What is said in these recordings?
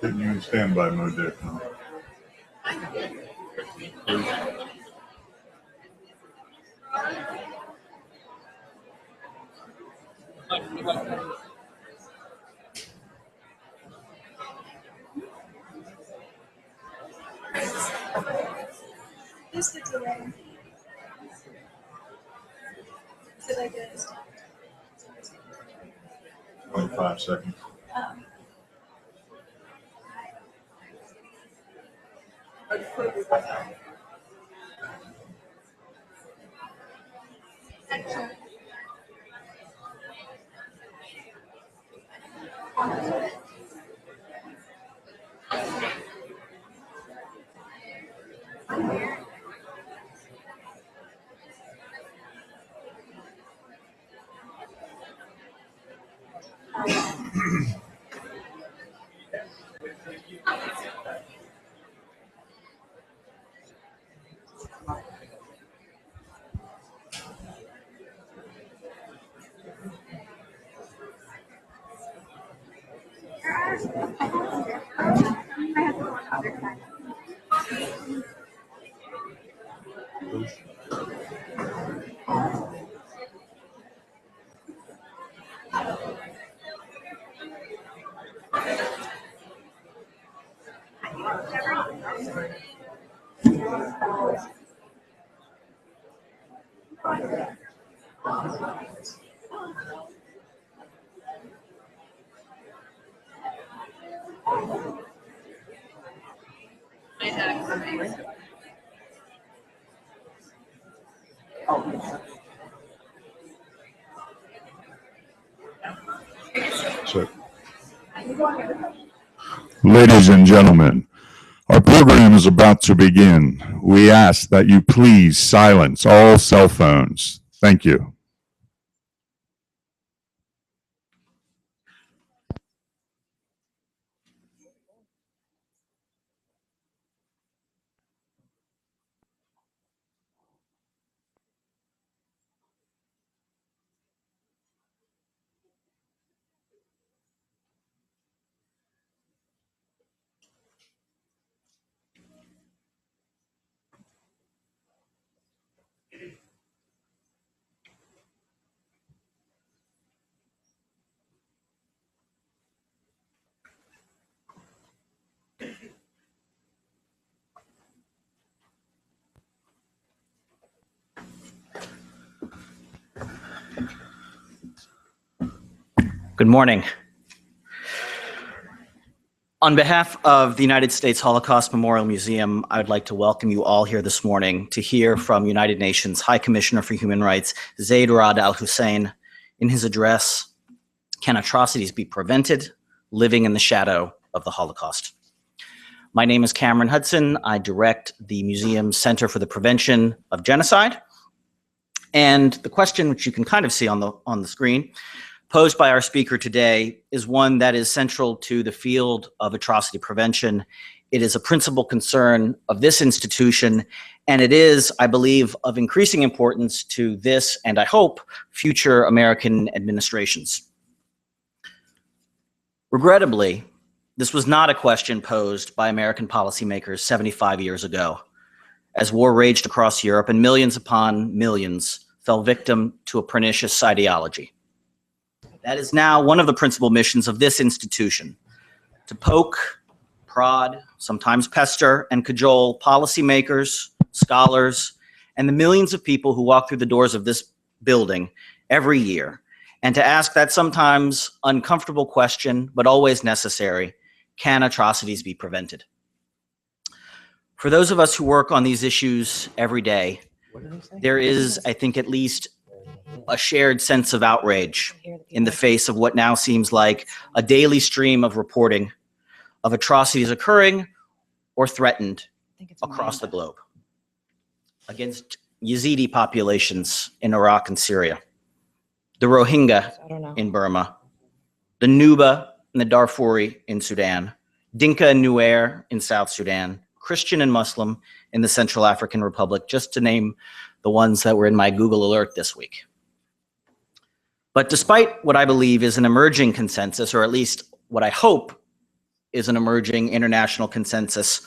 Didn't you in standby mode there, Tom? Is the delay? Did I get it? 25 seconds. So, ladies and gentlemen, our program is about to begin. We ask that you please silence all cell phones. Thank you. Good morning. On behalf of the United States Holocaust Memorial Museum, I would like to welcome you all here this morning to hear from United Nations High Commissioner for Human Rights, Zeid Ra'ad Al Hussein, in his address, "Can Atrocities Be Prevented? Living in the Shadow of the Holocaust." My name is Cameron Hudson. I direct the museum's Center for the Prevention of Genocide. And the question, which you can kind of see on the screen, posed by our speaker today is one that is central to the field of atrocity prevention. It is a principal concern of this institution, and it is, I believe, of increasing importance to this and, I hope, future American administrations. Regrettably, this was not a question posed by American policymakers 75 years ago, as war raged across Europe and millions upon millions fell victim to a pernicious ideology. That is now one of the principal missions of this institution: to poke, prod, sometimes pester, and cajole policymakers, scholars, and the millions of people who walk through the doors of this building every year, and to ask that sometimes uncomfortable question, but always necessary: can atrocities be prevented? For those of us who work on these issues every day, there is, I think, at least a shared sense of outrage in the face of what now seems like a daily stream of reporting of atrocities occurring or threatened across the globe against Yazidi populations in Iraq and Syria, the Rohingya in Burma, the Nuba and the Darfuri in Sudan, Dinka and Nuer in South Sudan, Christian and Muslim in the Central African Republic, just to name the ones that were in my Google alert this week. But despite what I believe is an emerging consensus, or at least what I hope is an emerging international consensus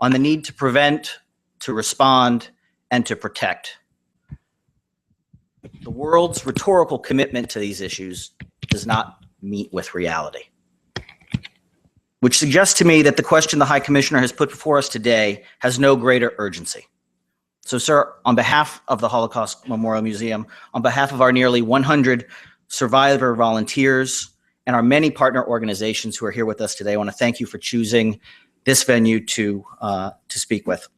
on the need to prevent, to respond, and to protect, the world's rhetorical commitment to these issues does not meet with reality, which suggests to me that the question the High Commissioner has put before us today has no greater urgency. So, sir, on behalf of the Holocaust Memorial Museum, on behalf of our nearly 100 survivor volunteers and our many partner organizations who are here with us today, I want to thank you for choosing this venue to speak with.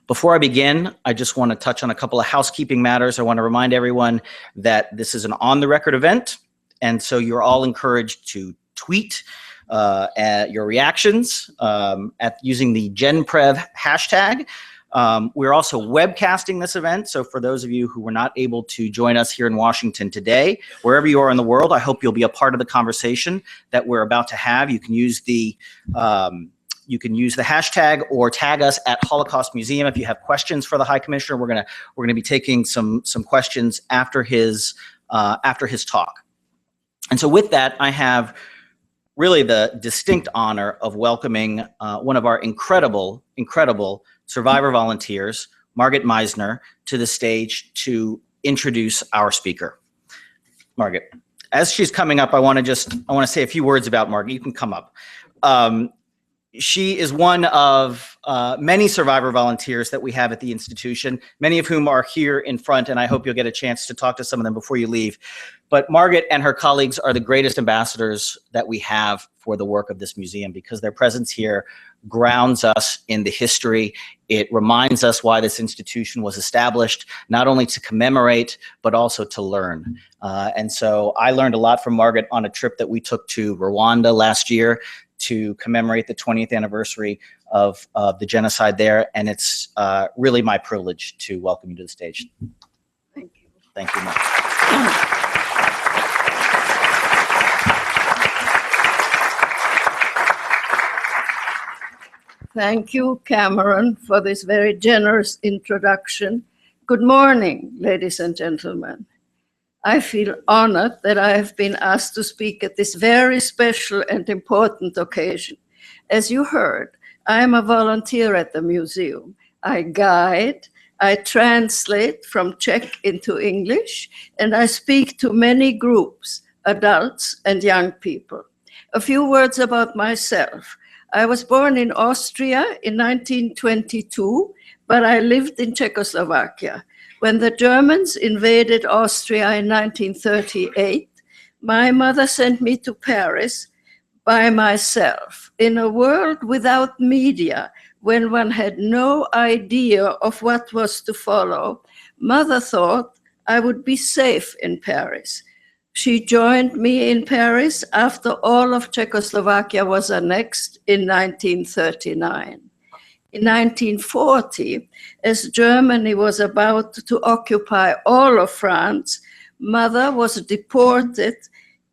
Before I begin, I just want to touch on a couple of housekeeping matters. I want to remind everyone that this is an on-the-record event, and so you're all encouraged to tweet at your reactions at using the GenPrev hashtag. We're also webcasting this event, so for those of you who were not able to join us here in Washington today, wherever you are in the world, I hope you'll be a part of the conversation that we're about to have. You can use the hashtag or tag us at Holocaust Museum if you have questions for the High Commissioner. We're gonna be taking some questions after his talk. And so with that, I have really the distinct honor of welcoming one of our incredible survivor volunteers, Margaret Meisner, to the stage to introduce our speaker. Margaret, as she's coming up, I want to say a few words about Margaret. You can come up. She is one of many survivor volunteers that we have at the institution, many of whom are here in front, and I hope you'll get a chance to talk to some of them before you leave. But Margaret and her colleagues are the greatest ambassadors that we have for the work of this museum, because their presence here grounds us in the history. It reminds us why this institution was established, not only to commemorate, but also to learn. And so I learned a lot from Margaret on a trip that we took to Rwanda last year to commemorate the 20th anniversary of the genocide there. And it's really my privilege to welcome you to the stage. Thank you. Thank you, Margaret. Thank you, Cameron, for this very generous introduction. Good morning, ladies and gentlemen. I feel honored that I have been asked to speak at this very special and important occasion. As you heard, I am a volunteer at the museum. I guide, I translate from Czech into English, and I speak to many groups, adults and young people. A few words about myself. I was born in Austria in 1922, but I lived in Czechoslovakia. When the Germans invaded Austria in 1938, my mother sent me to Paris, by myself in a world without media, when one had no idea of what was to follow. Mother thought I would be safe in Paris. She joined me in Paris after all of Czechoslovakia was annexed in 1939. In 1940, as Germany was about to occupy all of France, Mother was deported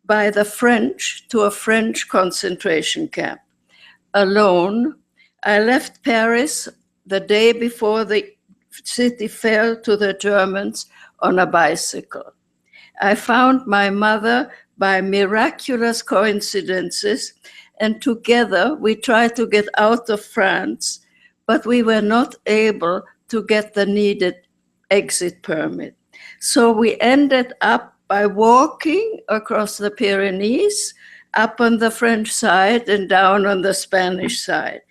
by the French to a French concentration camp. Alone, I left Paris the day before the city fell to the Germans on a bicycle. I found my mother by miraculous coincidences, and together we tried to get out of France, but we were not able to get the needed exit permit. So we ended up by walking across the Pyrenees, up on the French side and down on the Spanish side.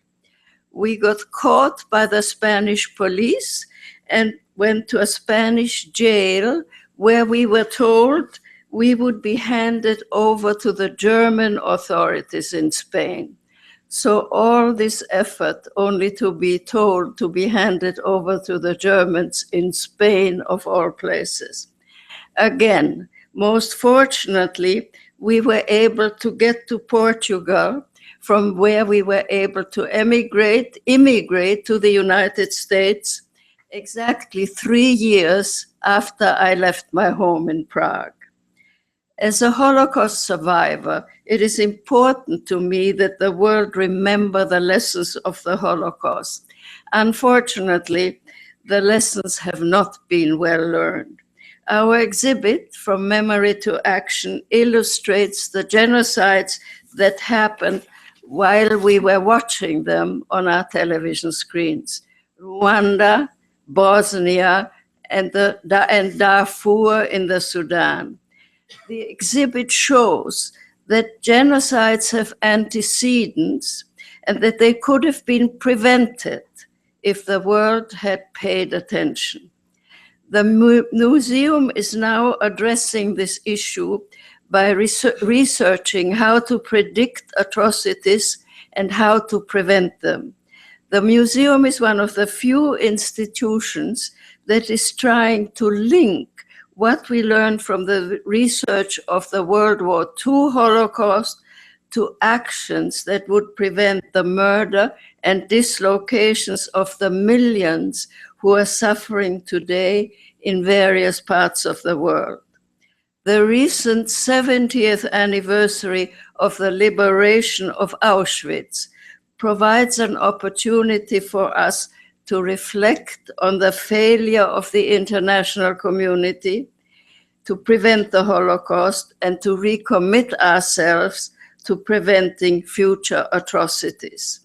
We got caught by the Spanish police and went to a Spanish jail where we were told we would be handed over to the German authorities in Spain. So all this effort only to be told to be handed over to the Germans in Spain, of all places. Again, most fortunately, we were able to get to Portugal, from where we were able to immigrate to the United States exactly 3 years after I left my home in Prague. As a Holocaust survivor, it is important to me that the world remember the lessons of the Holocaust. Unfortunately, the lessons have not been well learned. Our exhibit, From Memory to Action, illustrates the genocides that happened while we were watching them on our television screens. Rwanda, Bosnia, and Darfur in the Sudan. The exhibit shows that genocides have antecedents and that they could have been prevented if the world had paid attention. The museum is now addressing this issue by researching how to predict atrocities and how to prevent them. The museum is one of the few institutions that is trying to link what we learned from the research of the World War II Holocaust to actions that would prevent the murder and dislocations of the millions who are suffering today in various parts of the world. The recent 70th anniversary of the liberation of Auschwitz provides an opportunity for us to reflect on the failure of the international community to prevent the Holocaust and to recommit ourselves to preventing future atrocities.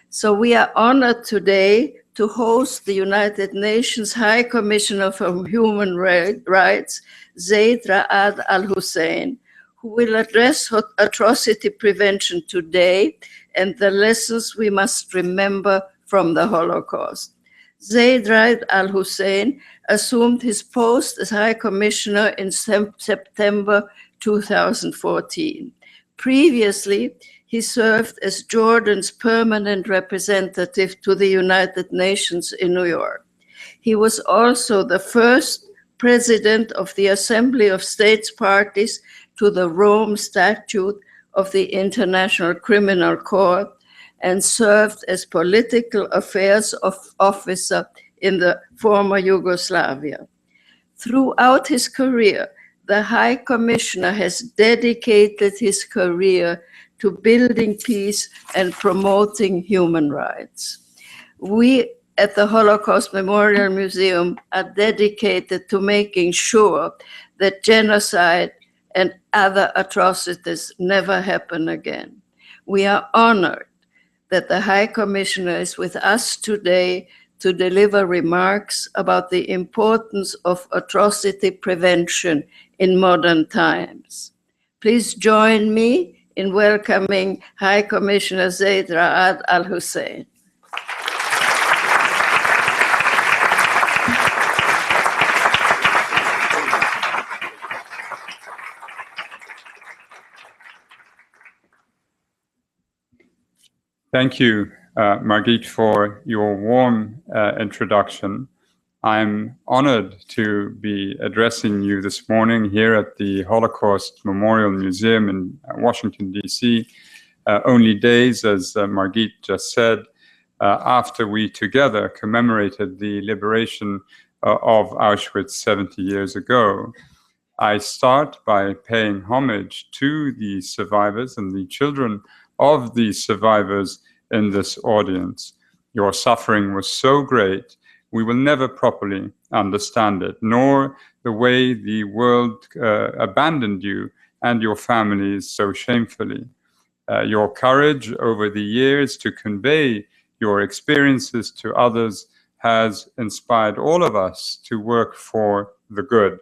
So we are honored today to host the United Nations High Commissioner for Human Rights, Zeid Ra'ad Al Hussein, who will address atrocity prevention today and the lessons we must remember from the Holocaust. Zeid Ra'ad Al Hussein assumed his post as High Commissioner in September 2014. Previously, he served as Jordan's permanent representative to the United Nations in New York. He was also the first president of the Assembly of States Parties to the Rome Statute of the International Criminal Court and served as political affairs officer in the former Yugoslavia. Throughout his career, the High Commissioner has dedicated his career to building peace and promoting human rights. We at the Holocaust Memorial Museum are dedicated to making sure that genocide and other atrocities never happen again. We are honored that the High Commissioner is with us today to deliver remarks about the importance of atrocity prevention in modern times. Please join me in welcoming High Commissioner Zeid Ra'ad Al Hussein. Thank you, Margit, for your warm introduction. I'm honored to be addressing you this morning here at the Holocaust Memorial Museum in Washington, D.C., only days, as Margit just said, after we together commemorated the liberation of Auschwitz 70 years ago. I start by paying homage to the survivors and the children of the survivors in this audience. Your suffering was so great, we will never properly understand it, nor the way the world abandoned you and your families so shamefully. Your courage over the years to convey your experiences to others has inspired all of us to work for the good.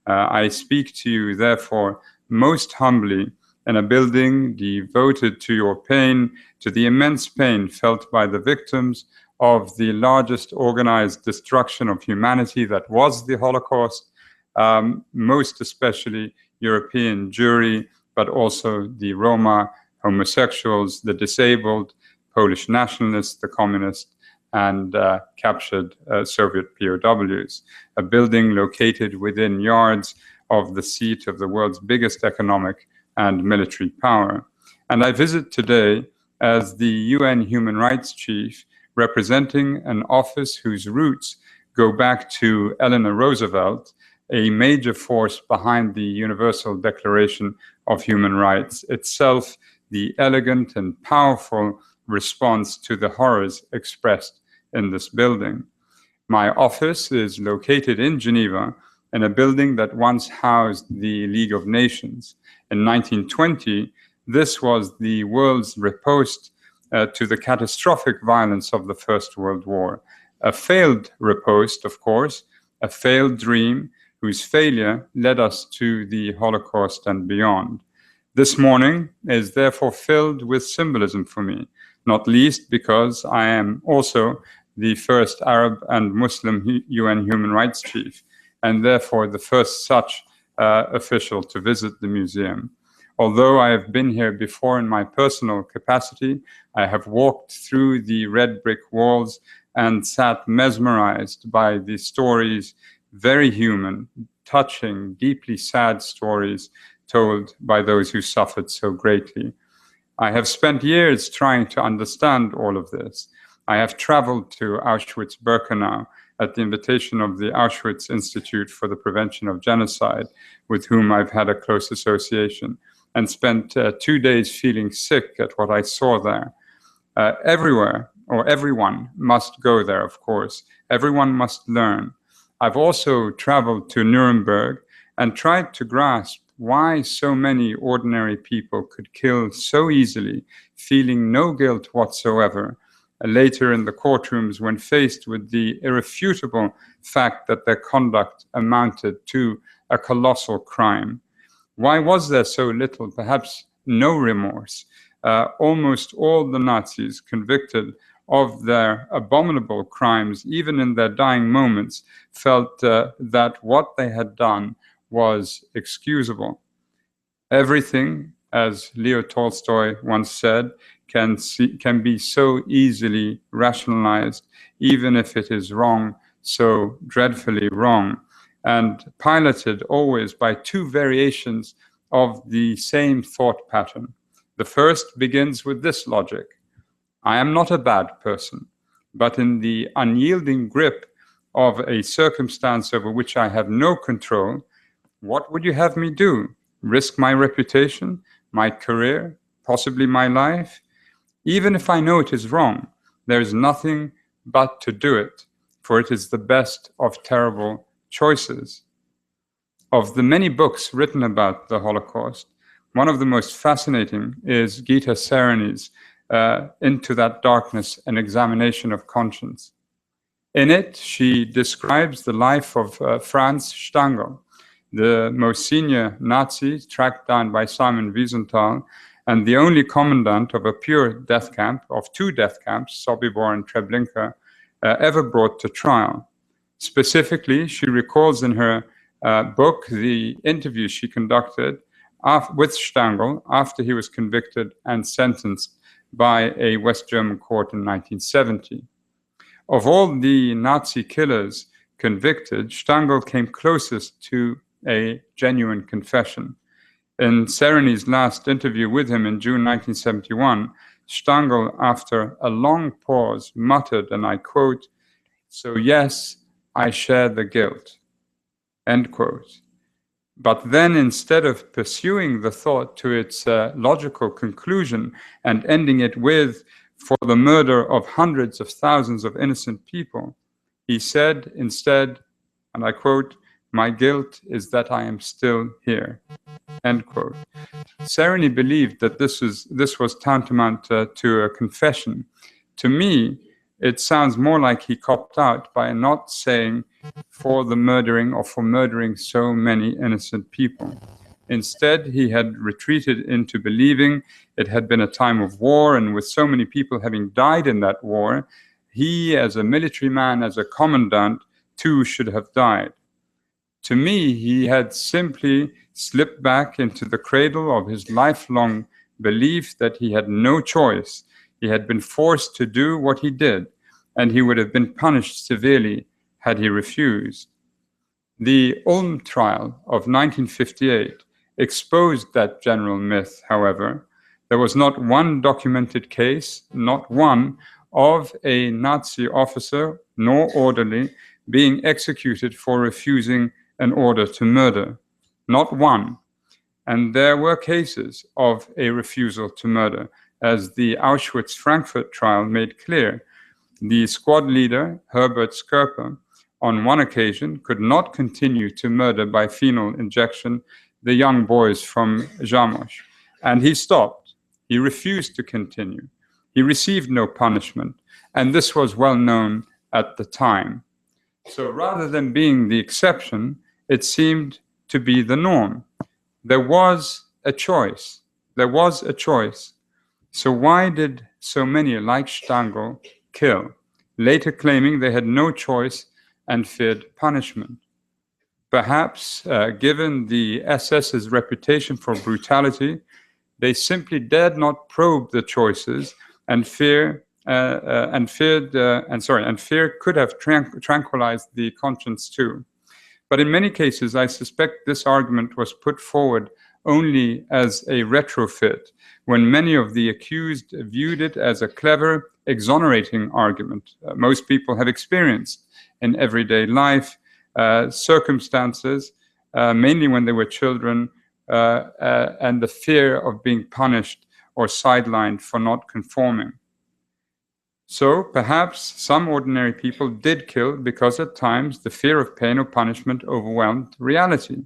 I speak to you, therefore, most humbly in a building devoted to your pain, to the immense pain felt by the victims of the largest organized destruction of humanity that was the Holocaust, most especially European Jewry, but also the Roma, homosexuals, the disabled, Polish nationalists, the communists, and captured Soviet POWs, a building located within yards of the seat of the world's biggest economic and military power. And I visit today as the UN Human Rights Chief, representing an office whose roots go back to Eleanor Roosevelt, a major force behind the Universal Declaration of Human Rights, itself the elegant and powerful response to the horrors expressed in this building. My office is located in Geneva in a building that once housed the League of Nations. In 1920, this was the world's riposte to the catastrophic violence of the First World War. A failed riposte, of course, a failed dream whose failure led us to the Holocaust and beyond. This morning is therefore filled with symbolism for me, not least because I am also the first Arab and Muslim UN Human Rights Chief, and therefore the first such official to visit the museum. Although I have been here before in my personal capacity, I have walked through the red brick walls and sat mesmerized by the stories, very human, touching, deeply sad stories told by those who suffered so greatly. I have spent years trying to understand all of this. I have traveled to Auschwitz-Birkenau at the invitation of the Auschwitz Institute for the Prevention of Genocide, with whom I've had a close association, and spent 2 days feeling sick at what I saw there. Everywhere, or everyone must go there, of course. Everyone must learn. I've also traveled to Nuremberg and tried to grasp why so many ordinary people could kill so easily, feeling no guilt whatsoever, later in the courtrooms when faced with the irrefutable fact that their conduct amounted to a colossal crime. Why was there so little, perhaps no remorse? Almost all the Nazis convicted of their abominable crimes, even in their dying moments, felt that what they had done was excusable. Everything, as Leo Tolstoy once said, can be so easily rationalized, even if it is wrong, so dreadfully wrong, and piloted always by two variations of the same thought pattern. The first begins with this logic: I am not a bad person, but in the unyielding grip of a circumstance over which I have no control, what would you have me do? Risk my reputation, my career, possibly my life? Even if I know it is wrong, there is nothing but to do it, for it is the best of terrible choices. Of the many books written about the Holocaust, one of the most fascinating is Gita Sarani's Into That Darkness, an Examination of Conscience. In it, she describes the life of Franz Stangl, the most senior Nazi tracked down by Simon Wiesenthal, and the only commandant of a pure death camp, of two death camps, Sobibor and Treblinka, ever brought to trial. Specifically, she recalls in her book the interview she conducted with Stangl after he was convicted and sentenced by a West German court in 1970. Of all the Nazi killers convicted, Stangl came closest to a genuine confession. In Sereni's last interview with him in June 1971, Stangl, after a long pause, muttered, and I quote, "So yes, I share the guilt," end quote. But then, instead of pursuing the thought to its logical conclusion and ending it with, "for the murder of hundreds of thousands of innocent people," he said instead, and I quote, "My guilt is that I am still here," end quote. Sereny believed that this was tantamount to a confession. To me, it sounds more like he copped out by not saying "for the murdering" or "for murdering so many innocent people." Instead, he had retreated into believing it had been a time of war, and with so many people having died in that war, he, as a military man, as a commandant, too should have died. To me, he had simply slipped back into the cradle of his lifelong belief that he had no choice. He had been forced to do what he did, and he would have been punished severely had he refused. The Ulm trial of 1958 exposed that general myth, however. There was not one documented case, not one, of a Nazi officer nor orderly being executed for refusing an order to murder. Not one. And there were cases of a refusal to murder, as the Auschwitz-Frankfurt trial made clear. The squad leader, Herbert Skerper, on one occasion could not continue to murder by phenol injection the young boys from Zamość, and he stopped. He refused to continue. He received no punishment, and this was well known at the time. So rather than being the exception, it seemed to be the norm. There was a choice. There was a choice. So why did so many, like Stangl, kill, later claiming they had no choice and feared punishment? Perhaps, given the SS's reputation for brutality, they simply dared not probe the choices, and fear could have tranquilized the conscience too. But in many cases, I suspect this argument was put forward only as a retrofit, when many of the accused viewed it as a clever, exonerating argument. Most people have experienced in everyday life circumstances, mainly when they were children, and the fear of being punished or sidelined for not conforming. So perhaps some ordinary people did kill because at times the fear of pain or punishment overwhelmed reality.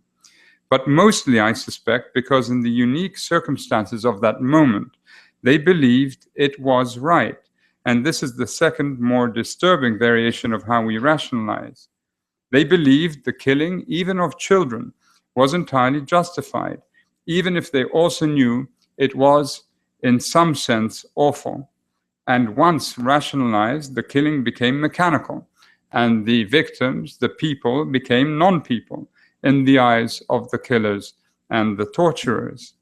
But mostly, I suspect, because in the unique circumstances of that moment, they believed it was right. And this is the second, more disturbing variation of how we rationalize. They believed the killing, even of children, was entirely justified, even if they also knew it was, in some sense, awful. And once rationalized, the killing became mechanical, and the victims, the people, became non-people in the eyes of the killers and the torturers.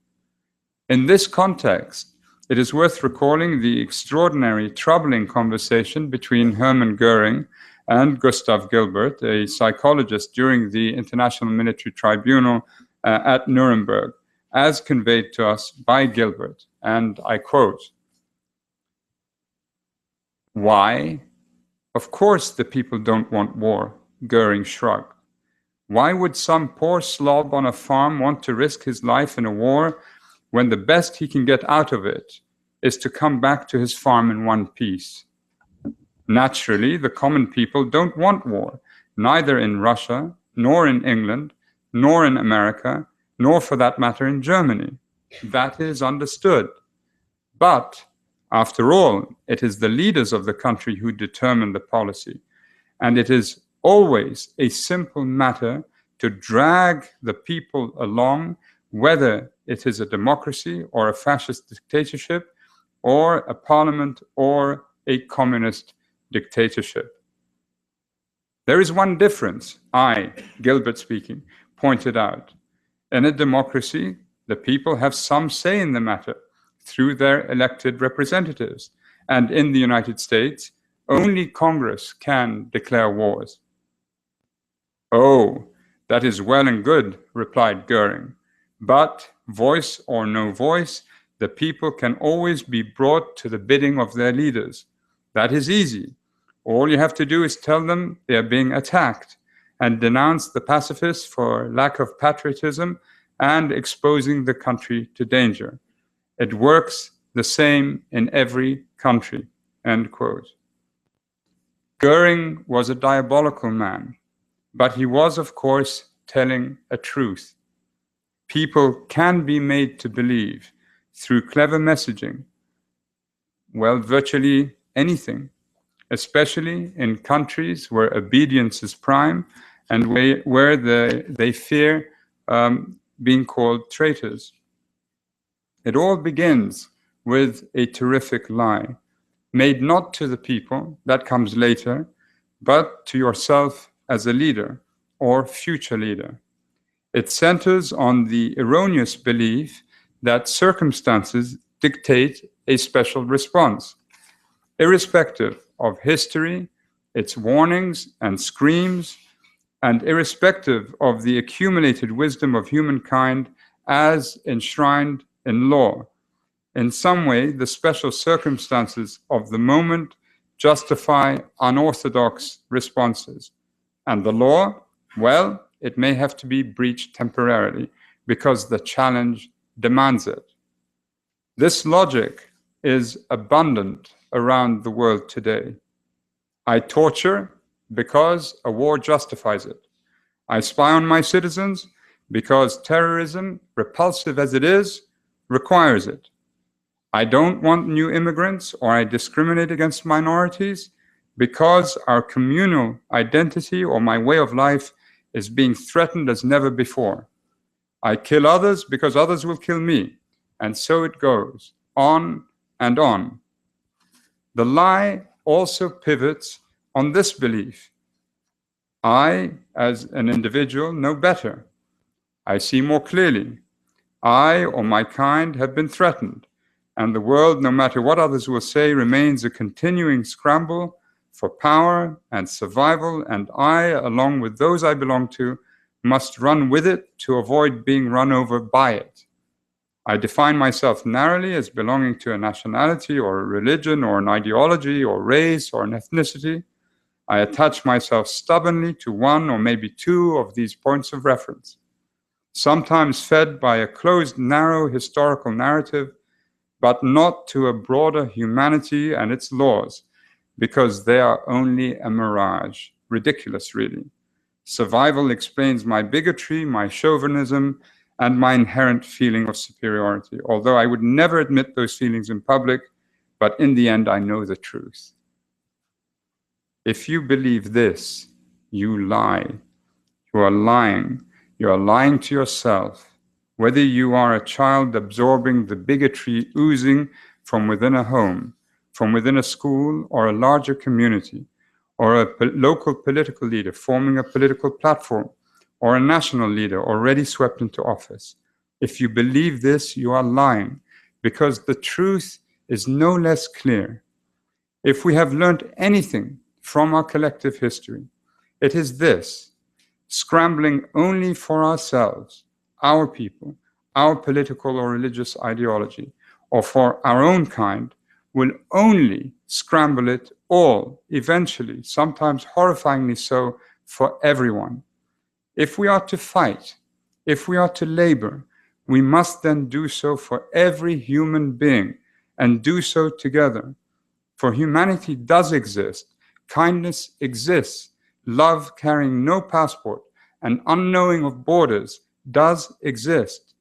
In this context, it is worth recalling the extraordinary, troubling conversation between Hermann Goering and Gustav Gilbert, a psychologist during the International Military Tribunal at Nuremberg, as conveyed to us by Gilbert, and I quote, "Why? Of course the people don't want war," Goering shrugged. "Why would some poor slob on a farm want to risk his life in a war when the best he can get out of it is to come back to his farm in one piece? Naturally, the common people don't want war, neither in Russia, nor in England, nor in America, nor for that matter in Germany. That is understood. But after all, it is the leaders of the country who determine the policy, and it is always a simple matter to drag the people along, whether it is a democracy or a fascist dictatorship, or a parliament or a communist dictatorship. There is one difference, I, Gilbert speaking, pointed out. In a democracy, the people have some say in the matter, through their elected representatives. And in the United States, only Congress can declare wars. "Oh, that is well and good," replied Goering. "But, voice or no voice, the people can always be brought to the bidding of their leaders. That is easy. All you have to do is tell them they are being attacked and denounce the pacifists for lack of patriotism and exposing the country to danger. It works the same in every country." End quote. Goering was a diabolical man, but he was, of course, telling a truth. People can be made to believe through clever messaging, well, virtually anything, especially in countries where obedience is prime and where they fear being called traitors. It all begins with a terrific lie, made not to the people, that comes later, but to yourself as a leader or future leader. It centers on the erroneous belief that circumstances dictate a special response, irrespective of history, its warnings and screams, and irrespective of the accumulated wisdom of humankind as enshrined in law. In some way, the special circumstances of the moment justify unorthodox responses. And the law, well, it may have to be breached temporarily because the challenge demands it. This logic is abundant around the world today. I torture because a war justifies it. I spy on my citizens because terrorism, repulsive as it is, requires it. I don't want new immigrants, or I discriminate against minorities because our communal identity or my way of life is being threatened as never before. I kill others because others will kill me, and so it goes on and on. The lie also pivots on this belief. I, as an individual, know better. I see more clearly. I or my kind have been threatened, and the world, no matter what others will say, remains a continuing scramble for power and survival, and I, along with those I belong to, must run with it to avoid being run over by it. I define myself narrowly as belonging to a nationality or a religion or an ideology or race or an ethnicity. I attach myself stubbornly to one or maybe two of these points of reference, sometimes fed by a closed, narrow historical narrative, but not to a broader humanity and its laws, because they are only a mirage. Ridiculous, really. Survival explains my bigotry, my chauvinism, and my inherent feeling of superiority, although I would never admit those feelings in public, but in the end, I know the truth. If you believe this, you lie. You are lying. You are lying to yourself. Whether you are a child absorbing the bigotry oozing from within a home, from within a school or a larger community, or a local political leader forming a political platform, or a national leader already swept into office. If you believe this, you are lying, because the truth is no less clear. If we have learned anything from our collective history, it is this: scrambling only for ourselves, our people, our political or religious ideology, or for our own kind, will only scramble it all, eventually, sometimes horrifyingly so, for everyone. If we are to fight, if we are to labor, we must then do so for every human being, and do so together. For humanity does exist, kindness exists, love carrying no passport, and unknowing of borders does exist.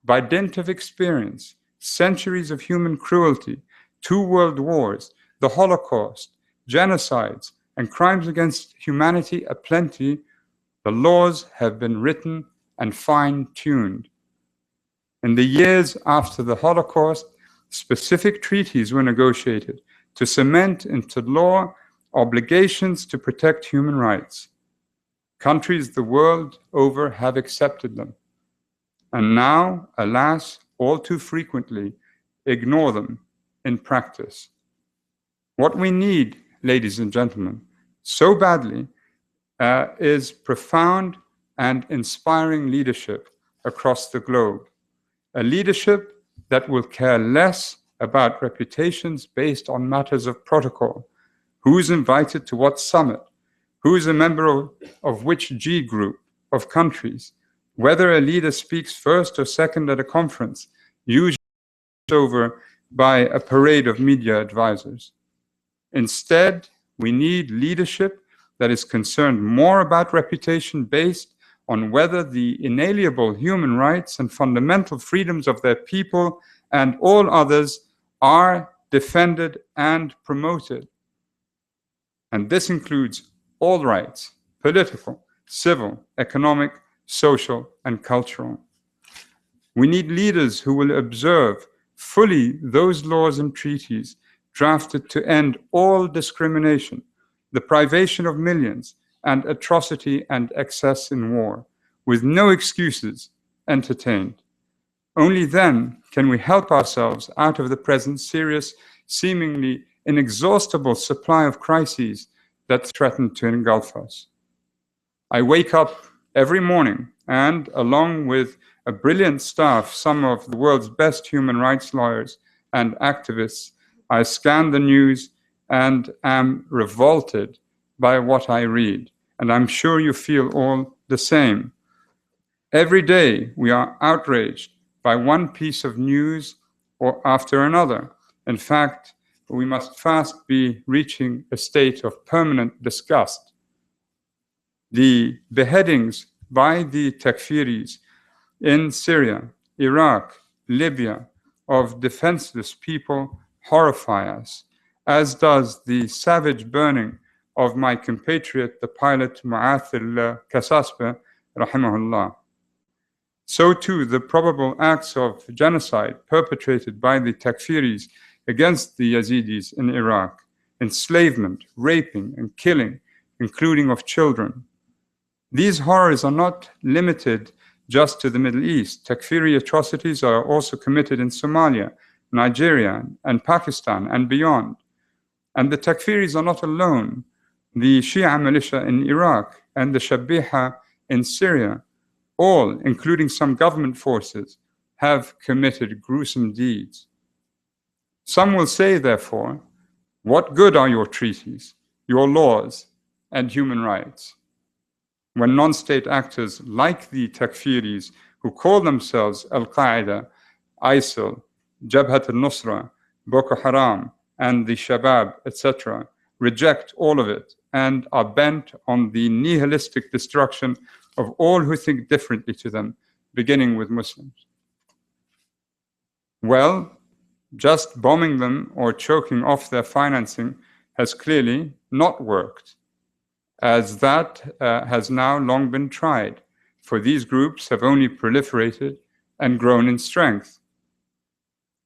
By dint of experience, centuries of human cruelty, 2 world wars, the Holocaust, genocides, and crimes against humanity aplenty, the laws have been written and fine-tuned. In the years after the Holocaust, specific treaties were negotiated to cement into law obligations to protect human rights. Countries the world over have accepted them. And now, alas, all too frequently, ignore them in practice. What we need, ladies and gentlemen, so badly is profound and inspiring leadership across the globe. A leadership that will care less about reputations based on matters of protocol. Who's invited to what summit? Who is a member of which G group of countries? Whether a leader speaks first or second at a conference, usually over by a parade of media advisors. Instead, we need leadership that is concerned more about reputation based on whether the inalienable human rights and fundamental freedoms of their people and all others are defended and promoted. And this includes all rights, political, civil, economic, social, and cultural. We need leaders who will observe fully those laws and treaties drafted to end all discrimination, the privation of millions, and atrocity and excess in war, with no excuses entertained. Only then can we help ourselves out of the present serious, seemingly inexhaustible supply of crises that threaten to engulf us. I wake up every morning and, along with a brilliant staff, some of the world's best human rights lawyers and activists, I scan the news and am revolted by what I read. And I'm sure you feel all the same. Every day we are outraged by one piece of news or after another. In fact, we must fast be reaching a state of permanent disgust. The beheadings by the Takfiris in Syria, Iraq, Libya, of defenseless people horrify us, as does the savage burning of my compatriot, the pilot Mu'ath al-Kasasbeh, rahimahullah. So too, the probable acts of genocide perpetrated by the Takfiris against the Yazidis in Iraq, enslavement, raping, and killing, including of children. These horrors are not limited just to the Middle East. Takfiri atrocities are also committed in Somalia, Nigeria, and Pakistan, and beyond. And the Takfiris are not alone. The Shia militia in Iraq and the Shabiha in Syria, all, including some government forces, have committed gruesome deeds. Some will say, therefore, what good are your treaties, your laws, and human rights, when non-state actors like the Takfiris, who call themselves Al-Qaeda, ISIL, Jabhat al-Nusra, Boko Haram, and the Shabab, etc., reject all of it and are bent on the nihilistic destruction of all who think differently to them, beginning with Muslims? Well, just bombing them or choking off their financing has clearly not worked, as that has now long been tried, for these groups have only proliferated and grown in strength.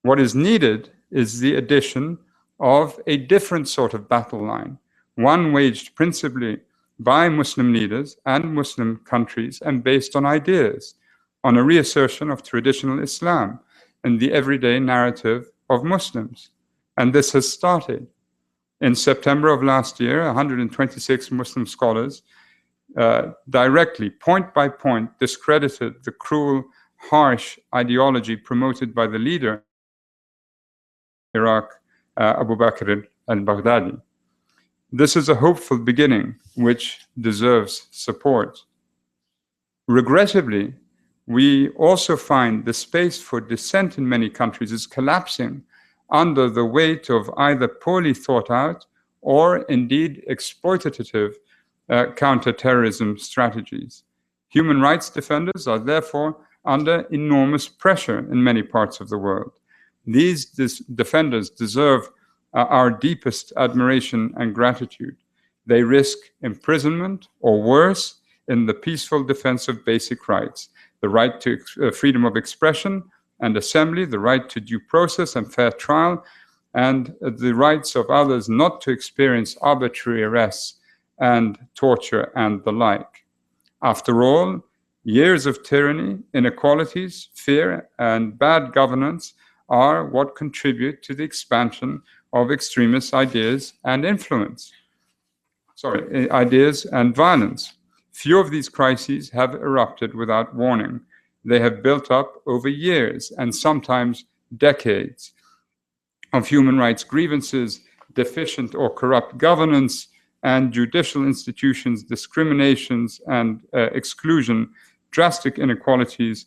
What is needed is the addition of a different sort of battle line, one waged principally by Muslim leaders and Muslim countries and based on ideas, on a reassertion of traditional Islam and the everyday narrative of Muslims. And this has started. In September of last year, 126 Muslim scholars directly, point by point, discredited the cruel, harsh ideology promoted by the leader of Iraq, Abu Bakr al-Baghdadi. This is a hopeful beginning which deserves support. Regrettably, we also find the space for dissent in many countries is collapsing under the weight of either poorly thought out or indeed exploitative counterterrorism strategies. Human rights defenders are therefore under enormous pressure in many parts of the world. These defenders deserve our deepest admiration and gratitude. They risk imprisonment or worse in the peaceful defense of basic rights, the right to freedom of expression and assembly, the right to due process and fair trial, and the rights of others not to experience arbitrary arrests and torture and the like. After all, years of tyranny, inequalities, fear, and bad governance are what contribute to the expansion of extremist ideas and ideas and violence. Few of these crises have erupted without warning. They have built up over years and sometimes decades of human rights grievances, deficient or corrupt governance, and judicial institutions, discriminations and exclusion, drastic inequalities,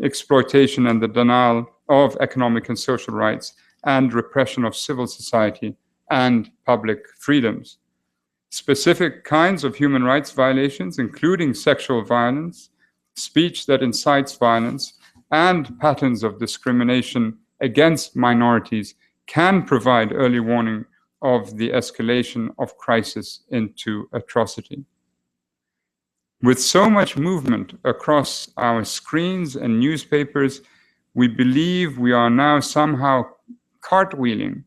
exploitation and the denial of economic and social rights, and repression of civil society and public freedoms. Specific kinds of human rights violations, including sexual violence, speech that incites violence, and patterns of discrimination against minorities, can provide early warning of the escalation of crisis into atrocity. With so much movement across our screens and newspapers, we believe we are now somehow cartwheeling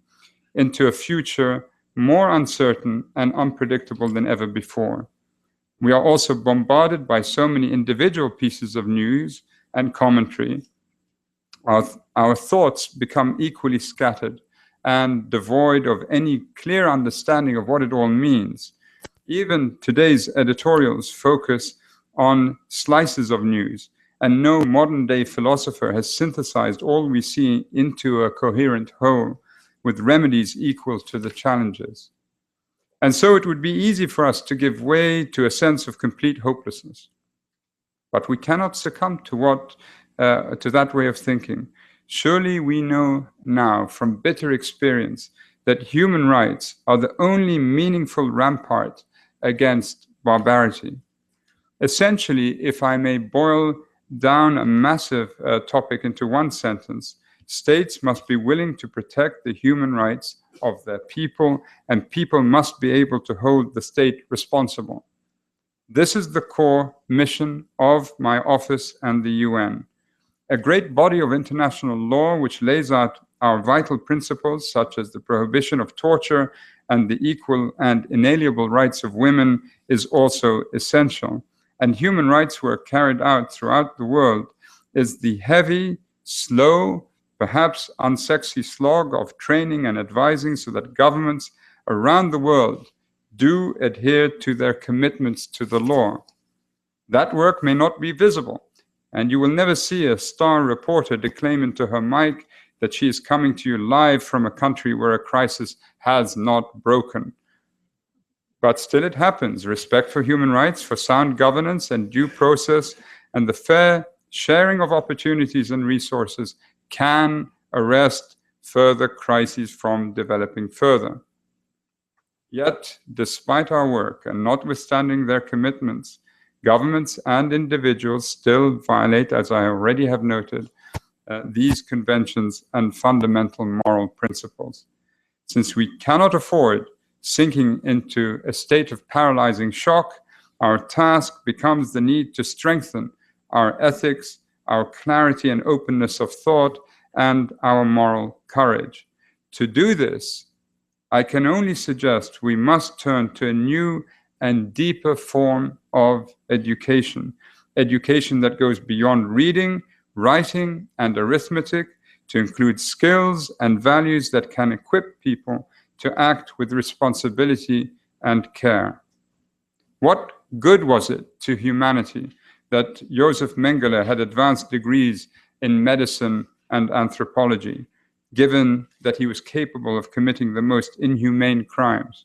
into a future more uncertain and unpredictable than ever before. We are also bombarded by so many individual pieces of news and commentary. Our thoughts become equally scattered and devoid of any clear understanding of what it all means. Even today's editorials focus on slices of news, and no modern-day philosopher has synthesized all we see into a coherent whole with remedies equal to the challenges. And so it would be easy for us to give way to a sense of complete hopelessness. But we cannot succumb to that way of thinking. Surely we know now from bitter experience that human rights are the only meaningful rampart against barbarity. Essentially, if I may boil down a massive topic into one sentence, states must be willing to protect the human rights of their people, and people must be able to hold the state responsible. This is the core mission of my office and the UN. A great body of international law which lays out our vital principles, such as the prohibition of torture and the equal and inalienable rights of women, is also essential. And human rights work carried out throughout the world is the heavy, slow, perhaps unsexy slog of training and advising so that governments around the world do adhere to their commitments to the law. That work may not be visible, and you will never see a star reporter declaim into her mic that she is coming to you live from a country where a crisis has not broken. But still it happens. Respect for human rights, for sound governance and due process, and the fair sharing of opportunities and resources can arrest further crises from developing further. Yet, despite our work and notwithstanding their commitments, governments and individuals still violate, as I already have noted, these conventions and fundamental moral principles. Since we cannot afford sinking into a state of paralyzing shock, our task becomes the need to strengthen our ethics, our clarity and openness of thought, and our moral courage. To do this, I can only suggest we must turn to a new and deeper form of education that goes beyond reading, writing, and arithmetic to include skills and values that can equip people to act with responsibility and care. What good was it to humanity that Josef Mengele had advanced degrees in medicine and anthropology, given that he was capable of committing the most inhuman crimes?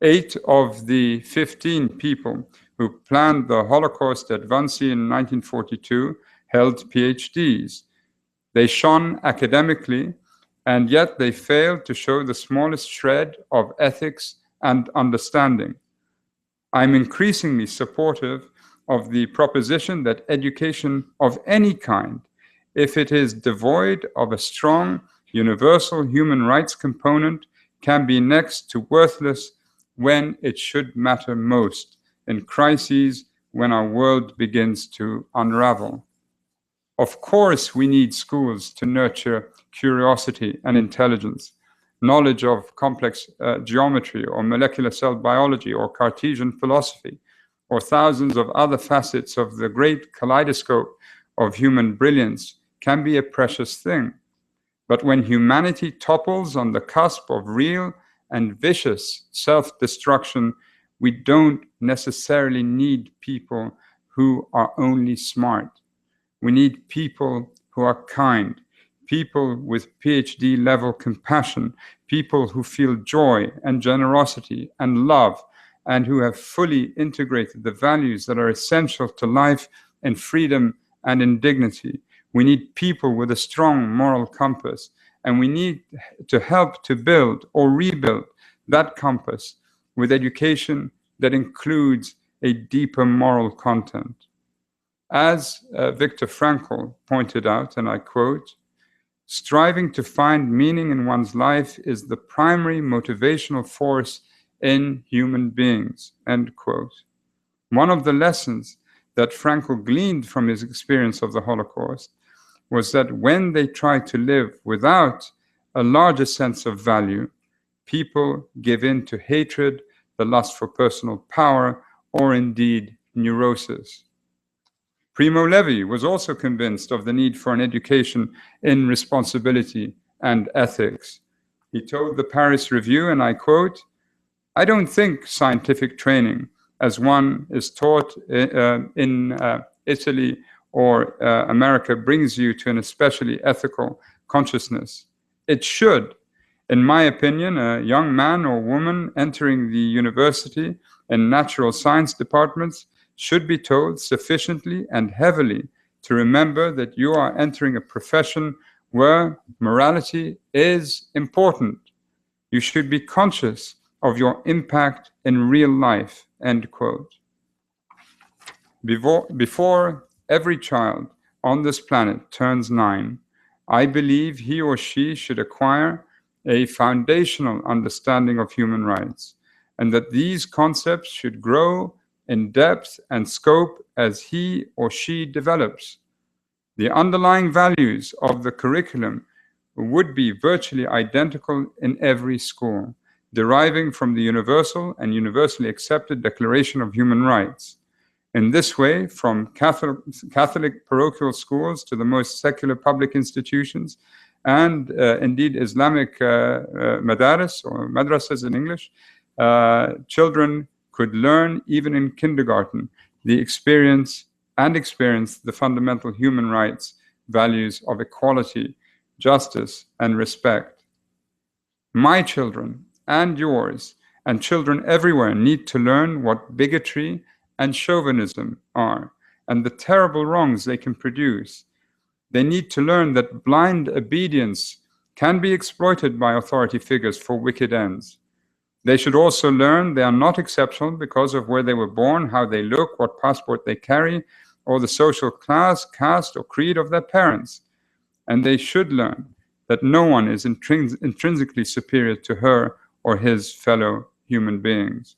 8 of the 15 people who planned the Holocaust at Wannsee in 1942 held PhDs. They shone academically, and yet they failed to show the smallest shred of ethics and understanding. I'm increasingly supportive of the proposition that education of any kind, if it is devoid of a strong universal human rights component, can be next to worthless when it should matter most, in crises when our world begins to unravel. Of course, we need schools to nurture curiosity and intelligence, knowledge of complex geometry or molecular cell biology or Cartesian philosophy, or thousands of other facets of the great kaleidoscope of human brilliance can be a precious thing. But when humanity topples on the cusp of real and vicious self-destruction, we don't necessarily need people who are only smart. We need people who are kind, people with PhD level compassion, people who feel joy and generosity and love, and who have fully integrated the values that are essential to life in freedom and in dignity. We need people with a strong moral compass, and we need to help to build or rebuild that compass with education that includes a deeper moral content. As Viktor Frankl pointed out, and I quote, "Striving to find meaning in one's life is the primary motivational force in human beings," end quote. One of the lessons that Frankl gleaned from his experience of the Holocaust was that when they try to live without a larger sense of value, people give in to hatred, the lust for personal power, or indeed neurosis. Primo Levi was also convinced of the need for an education in responsibility and ethics. He told the Paris Review, and I quote, "I don't think scientific training, as one is taught in Italy or America, brings you to an especially ethical consciousness. It should. In my opinion, a young man or woman entering the university and natural science departments should be told sufficiently and heavily to remember that you are entering a profession where morality is important. You should be conscious of your impact in real life," end quote. Before every child on this planet turns 9, I believe he or she should acquire a foundational understanding of human rights, and that these concepts should grow in depth and scope as he or she develops. The underlying values of the curriculum would be virtually identical in every school, deriving from the universal and universally accepted Declaration of Human Rights. In this way, from Catholic parochial schools to the most secular public institutions, and indeed Islamic madaris or madrasas in English, children could learn even in kindergarten experience the fundamental human rights values of equality, justice, and respect. My children and yours and children everywhere need to learn what bigotry and chauvinism are and the terrible wrongs they can produce. They need to learn that blind obedience can be exploited by authority figures for wicked ends. They should also learn they are not exceptional because of where they were born, how they look, what passport they carry, or the social class, caste, or creed of their parents. And they should learn that no one is intrinsically superior to her or his fellow human beings.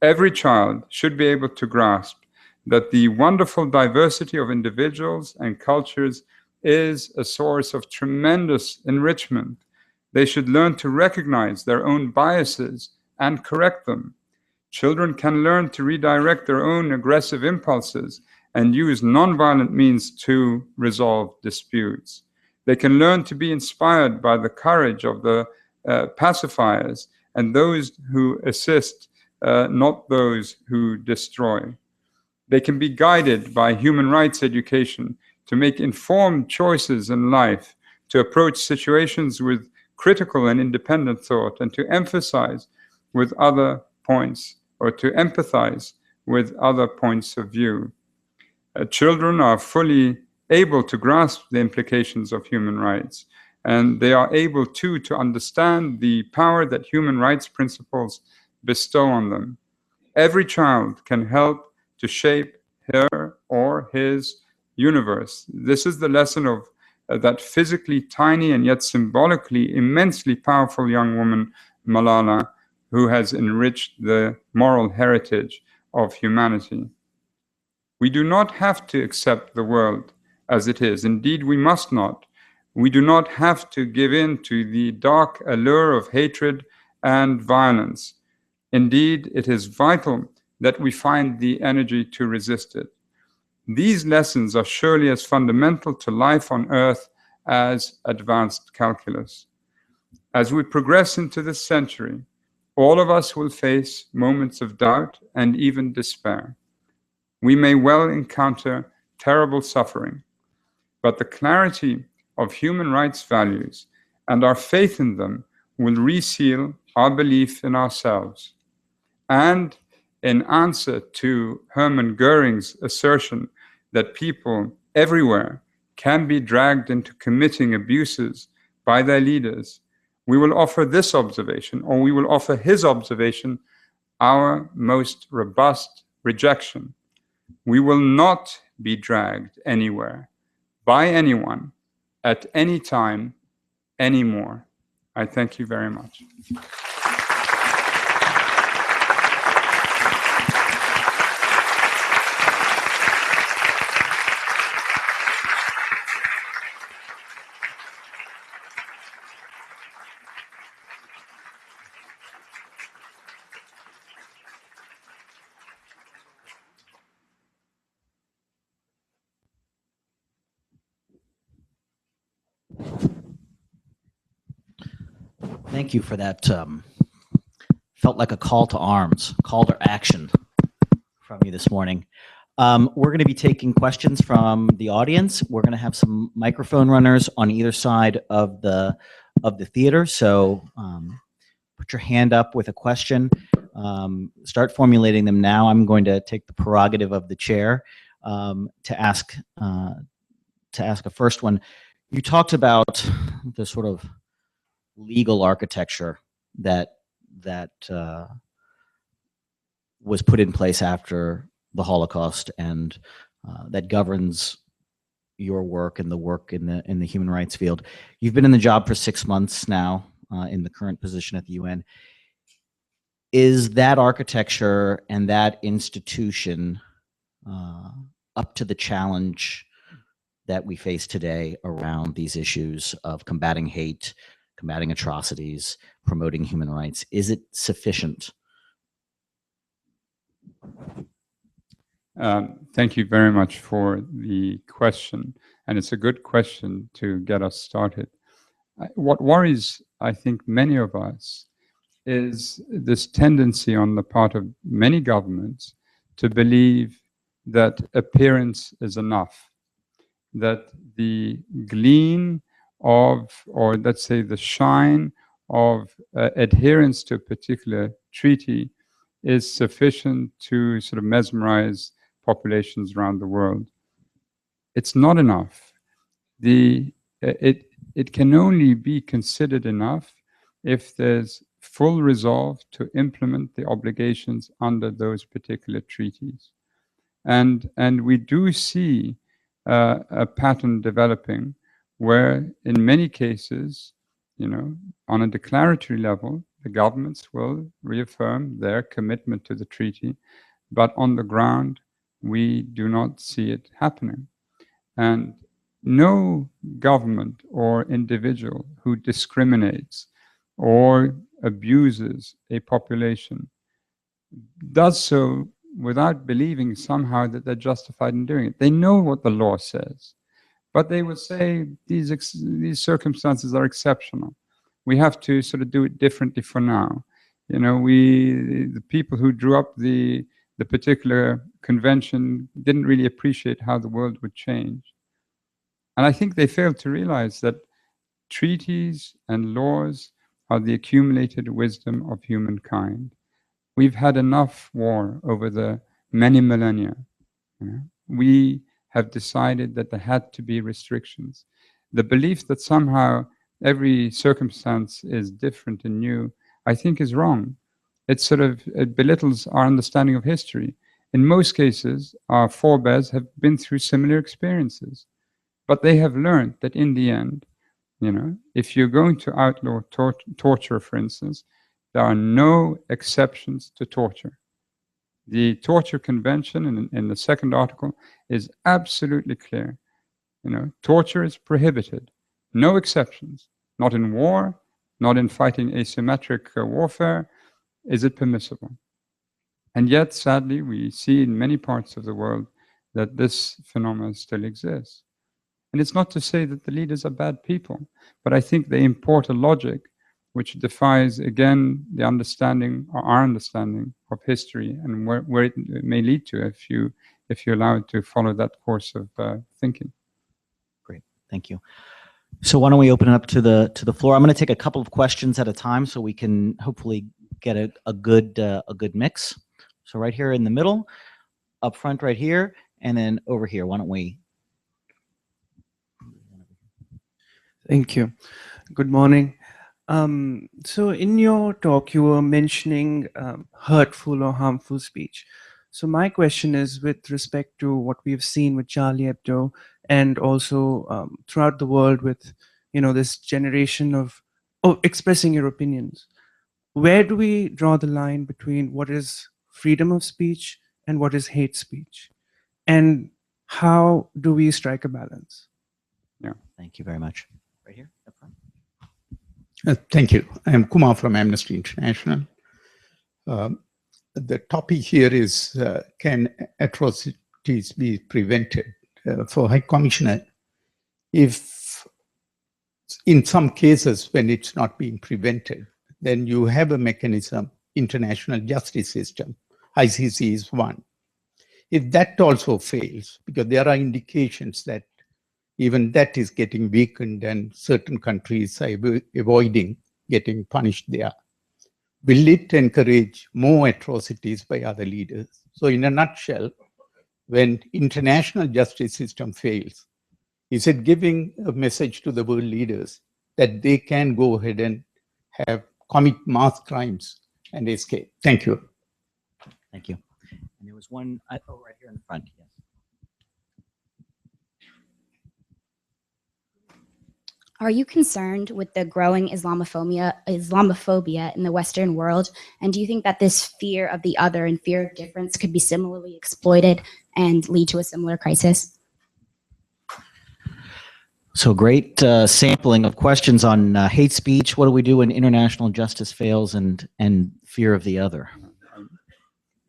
Every child should be able to grasp that the wonderful diversity of individuals and cultures is a source of tremendous enrichment. They should learn to recognize their own biases and correct them. Children can learn to redirect their own aggressive impulses and use nonviolent means to resolve disputes. They can learn to be inspired by the courage of the pacifiers and those who assist, not those who destroy. They can be guided by human rights education to make informed choices in life, to approach situations with critical and independent thought, and to emphasize with other points, or to empathize with other points of view. Children are fully able to grasp the implications of human rights, and they are able to understand the power that human rights principles bestow on them. Every child can help to shape her or his universe. This is the lesson of that physically tiny and yet symbolically immensely powerful young woman, Malala, who has enriched the moral heritage of humanity. We do not have to accept the world as it is. Indeed, we must not. We do not have to give in to the dark allure of hatred and violence. Indeed, it is vital that we find the energy to resist it. These lessons are surely as fundamental to life on Earth as advanced calculus. As we progress into this century, all of us will face moments of doubt and even despair. We may well encounter terrible suffering, but the clarity of human rights values and our faith in them will reseal our belief in ourselves. And in answer to Hermann Goering's assertion that people everywhere can be dragged into committing abuses by their leaders, we will offer this observation, or we will offer his observation, our most robust rejection. We will not be dragged anywhere by anyone at any time anymore. I thank you very much. Thank you for that. Felt like a call to arms, call to action from you this morning. We're going to be taking questions from the audience. We're going to have some microphone runners on either side of the theater. So put your hand up with a question. Start formulating them now. I'm going to take the prerogative of the chair to ask a first one. You talked about the sort of legal architecture that was put in place after the Holocaust and that governs your work and the work in the human rights field. You've been in the job for 6 months now, in the current position at the UN. Is that architecture and that institution up to the challenge that we face today around these issues of combating hate, combating atrocities, promoting human rights? Is it sufficient? Thank you very much for the question. And it's a good question to get us started. What worries, I think, many of us is this tendency on the part of many governments to believe that appearance is enough, that the gleam of, or let's say the shine of adherence to a particular treaty is sufficient to sort of mesmerize populations around the world. It's not enough. It can only be considered enough if there's full resolve to implement the obligations under those particular treaties. And we do see a pattern developing where in many cases, on a declaratory level, the governments will reaffirm their commitment to the treaty, but on the ground, we do not see it happening. And no government or individual who discriminates or abuses a population does so without believing somehow that they're justified in doing it. They know what the law says, but they would say these circumstances are exceptional. We have to sort of do it differently for now. The people who drew up the particular convention didn't really appreciate how the world would change. And I think they failed to realize that treaties and laws are the accumulated wisdom of humankind. We've had enough war over the many millennia. We have decided that there had to be restrictions. The belief that somehow every circumstance is different and new, I think is wrong. It belittles our understanding of history. In most cases, our forebears have been through similar experiences, but they have learned that in the end, if you're going to outlaw torture, for instance, there are no exceptions to torture. The Torture Convention in the second article is absolutely clear. Torture is prohibited. No exceptions. Not in war, not in fighting asymmetric warfare is it permissible. And yet, sadly, we see in many parts of the world that this phenomenon still exists. And it's not to say that the leaders are bad people, but I think they import a logic which defies, again, the understanding, or our understanding of history and where it may lead to if you allow it to follow that course of thinking. Great, thank you. So why don't we open it up to the floor? I'm going to take a couple of questions at a time so we can hopefully get a good mix. So right here in the middle, up front right here, and then over here. Why don't we? Thank you. Good morning. So in your talk, you were mentioning hurtful or harmful speech. So my question is with respect to what we've seen with Charlie Hebdo and also throughout the world with, this generation of expressing your opinions. Where do we draw the line between what is freedom of speech and what is hate speech? And how do we strike a balance? Yeah. Thank you very much. Right here, up front. Thank you. I am Kumar from Amnesty International. The topic here is, can atrocities be prevented? For High Commissioner, if in some cases when it's not being prevented, then you have a mechanism, international justice system. ICC is one. If that also fails, because there are indications that even that is getting weakened and certain countries are avoiding getting punished there, will it encourage more atrocities by other leaders? So in a nutshell, when international justice system fails, is it giving a message to the world leaders that they can go ahead and commit mass crimes and escape? Thank you. Thank you. And there was one right here in the front. Yes. Are you concerned with the growing Islamophobia in the Western world? And do you think that this fear of the other and fear of difference could be similarly exploited and lead to a similar crisis? So great sampling of questions on hate speech. What do we do when international justice fails and fear of the other?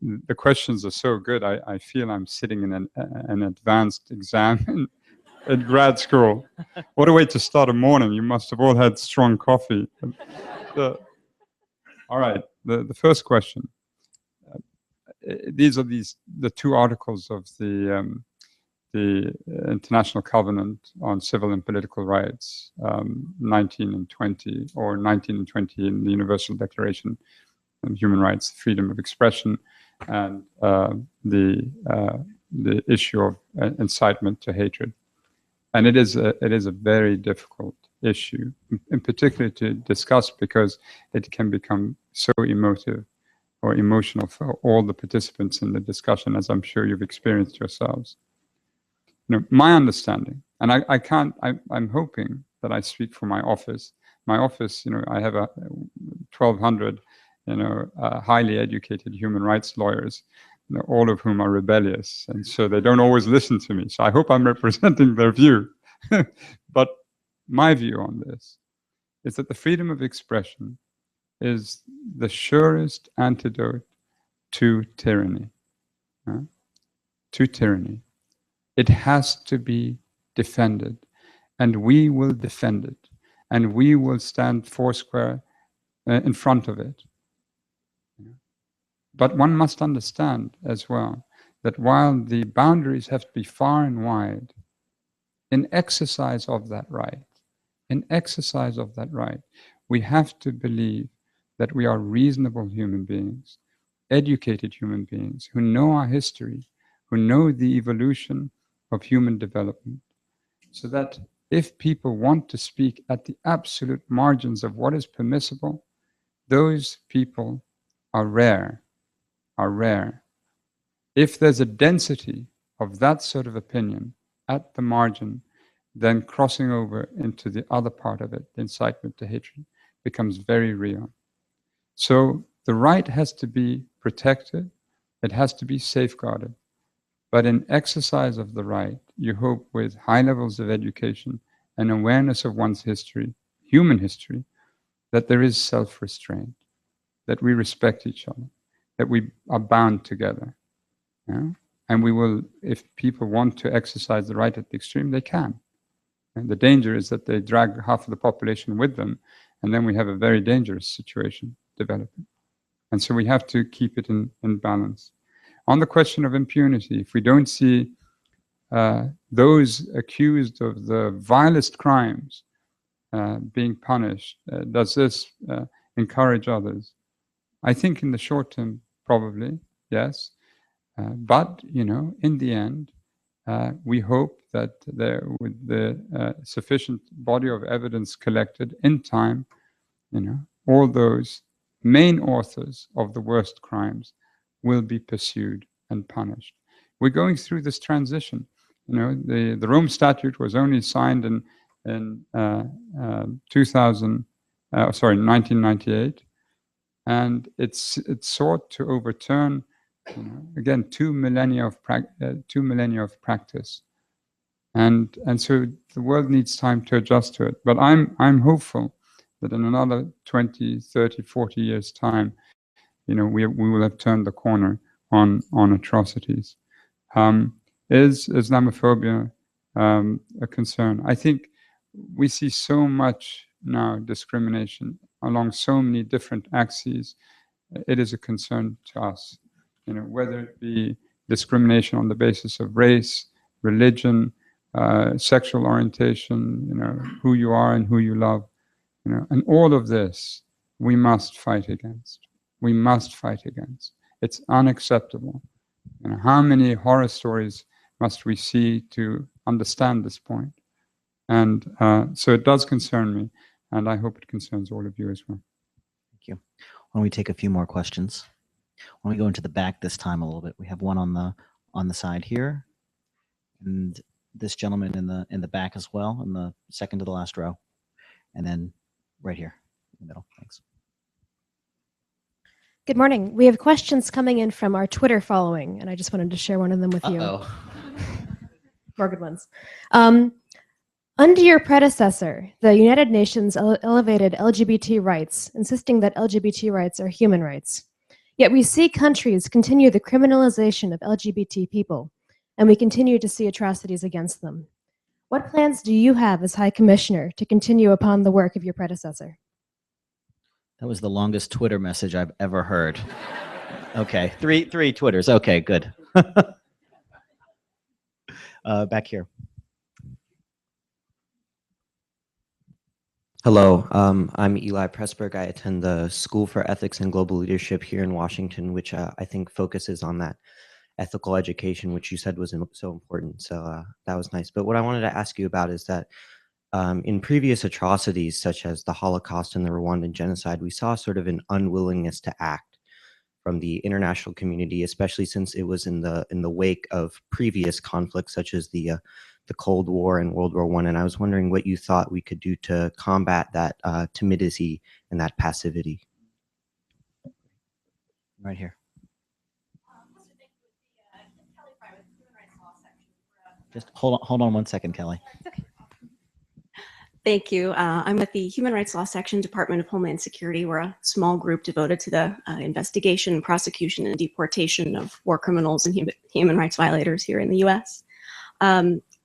The questions are so good. I feel I'm sitting in an advanced exam at grad school. What a way to start a morning. You must have all had strong coffee. All right, the first question. These are the two articles of the International Covenant on Civil and Political Rights, 19 and 20, or 19 and 20 in the Universal Declaration of Human Rights, freedom of expression, and the issue of incitement to hatred. And it is a very difficult issue, in particular to discuss, because it can become so emotive or emotional for all the participants in the discussion, as I'm sure you've experienced yourselves. My understanding, and I'm hoping that I speak for my office. My office, I have 1,200, highly educated human rights lawyers, all of whom are rebellious, and so they don't always listen to me. So I hope I'm representing their view. But my view on this is that the freedom of expression is the surest antidote to tyranny. To tyranny. It has to be defended, and we will defend it, and we will stand foursquare in front of it. But one must understand as well that while the boundaries have to be far and wide, in exercise of that right, we have to believe that we are reasonable human beings, educated human beings, who know our history, who know the evolution of human development, so that if people want to speak at the absolute margins of what is permissible, those people are rare. If there's a density of that sort of opinion at the margin, then crossing over into the other part of it, the incitement to hatred, becomes very real. So the right has to be protected, it has to be safeguarded. But in exercise of the right, you hope with high levels of education and awareness of one's history, human history, that there is self-restraint, that we respect each other, that we are bound together. And we will, if people want to exercise the right at the extreme, they can. And the danger is that they drag half of the population with them, and then we have a very dangerous situation developing. And so we have to keep it in balance. On the question of impunity, if we don't see those accused of the vilest crimes being punished, does this encourage others? I think in the short term, probably, yes. But, you know, in the end, we hope that with the sufficient body of evidence collected in time, you know, all those main authors of the worst crimes will be pursued and punished. We're going through this transition. You know, the Rome Statute was only signed in 1998, and it sought to overturn, you know, again, 2 millennia of practice, and so the world needs time to adjust to it. But I'm hopeful that in another 20, 30, 40 years' time, you know, we will have turned the corner on atrocities. Is Islamophobia a concern? I think we see so much now discrimination along so many different axes. It is a concern to us, you know, whether it be discrimination on the basis of race, religion, sexual orientation, you know, who you are and who you love, you know, and all of this we must fight against. We must fight against. It's unacceptable. You know, how many horror stories must we see to understand this point? And so it does concern me, and I hope it concerns all of you as well. Thank you. Why don't we take a few more questions? Why don't we go into the back this time a little bit? We have one on the side here, and this gentleman in the back as well, in the second to the last row, and then right here in the middle. Thanks. Good morning. We have questions coming in from our Twitter following, and I just wanted to share one of them with you. More good ones. Under your predecessor, the United Nations elevated LGBT rights, insisting that LGBT rights are human rights. Yet we see countries continue the criminalization of LGBT people, and we continue to see atrocities against them. What plans do you have as High Commissioner to continue upon the work of your predecessor? That was the longest Twitter message I've ever heard. Okay, three Twitters. Okay, good. Back here. Hello, I'm Eli Pressberg. I attend the School for Ethics and Global Leadership here in Washington, which I think focuses on that ethical education, which you said was so important. So that was nice. But what I wanted to ask you about is that in previous atrocities, such as the Holocaust and the Rwandan genocide, we saw sort of an unwillingness to act from the international community, especially since it was in the wake of previous conflicts, such as the Cold War and World War I. And I was wondering what you thought we could do to combat that timidity and that passivity. Right here. Just hold on 1 second, Kelly. Thank you. I'm with the Human Rights Law Section, Department of Homeland Security. We're a small group devoted to the investigation, prosecution, and deportation of war criminals and human rights violators here in the U.S.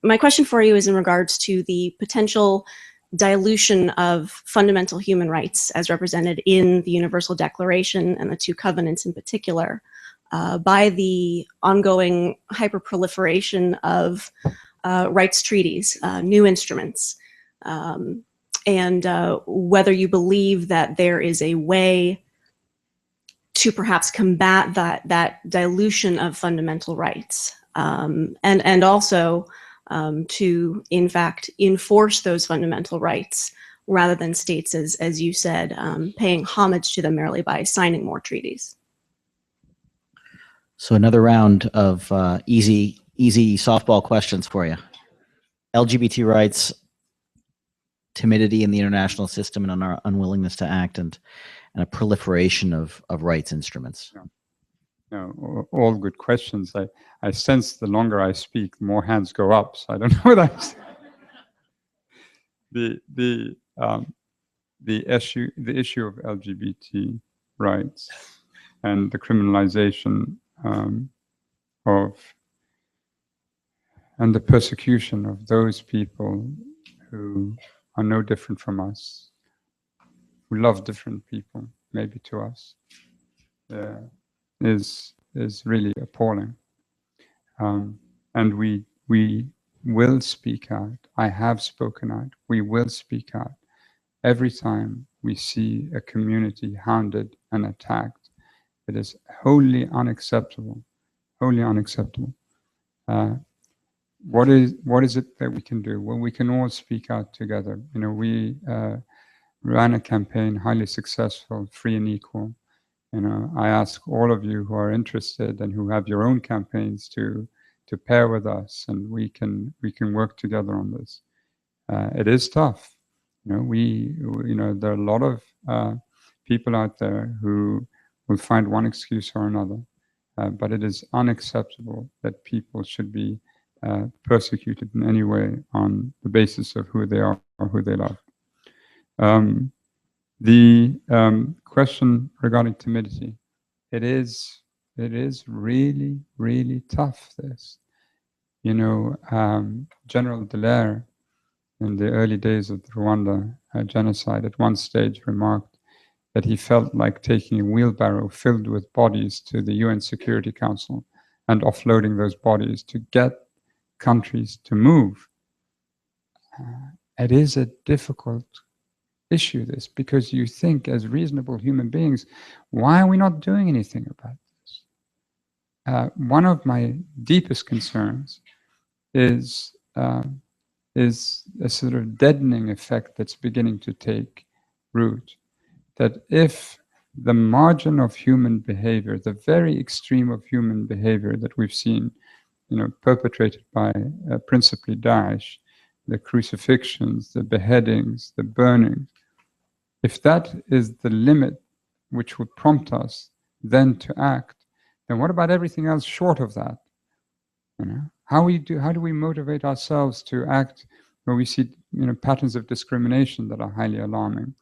My question for you is in regards to the potential dilution of fundamental human rights as represented in the Universal Declaration and the two covenants in particular by the ongoing hyperproliferation of rights treaties, new instruments, and whether you believe that there is a way to perhaps combat that dilution of fundamental rights, and also to, in fact, enforce those fundamental rights rather than states, as you said, paying homage to them merely by signing more treaties. So another round of easy softball questions for you. LGBT rights, timidity in the international system, and our unwillingness to act, and a proliferation of rights instruments. No, all good questions. I sense the longer I speak, the more hands go up. So I don't know what I'm saying. The issue of LGBT rights and the criminalization of and the persecution of those people who are no different from us, who love different people, maybe to us, is really appalling. And we will speak out. I have spoken out. We will speak out every time we see a community hounded and attacked. It is wholly unacceptable. Wholly unacceptable. What is it that we can do? Well, we can all speak out together. You know, we ran a campaign, highly successful, Free and Equal. You know, I ask all of you who are interested and who have your own campaigns to pair with us, and we can work together on this. It is tough. You know, there are a lot of people out there who will find one excuse or another, but it is unacceptable that people should be persecuted in any way on the basis of who they are or who they love. The question regarding timidity, it is really, really tough, this. You know, General Dallaire, in the early days of the Rwanda genocide, at one stage remarked that he felt like taking a wheelbarrow filled with bodies to the UN Security Council and offloading those bodies to get countries to move. It is a difficult issue, this, because you think as reasonable human beings, why are we not doing anything about this? One of my deepest concerns is a sort of deadening effect that's beginning to take root. That if the margin of human behavior, the very extreme of human behavior that we've seen, you know, perpetrated by principally Daesh, the crucifixions, the beheadings, the burnings, if that is the limit which would prompt us then to act, then what about everything else short of that? You know, how do we motivate ourselves to act where we see, you know, patterns of discrimination that are highly alarming?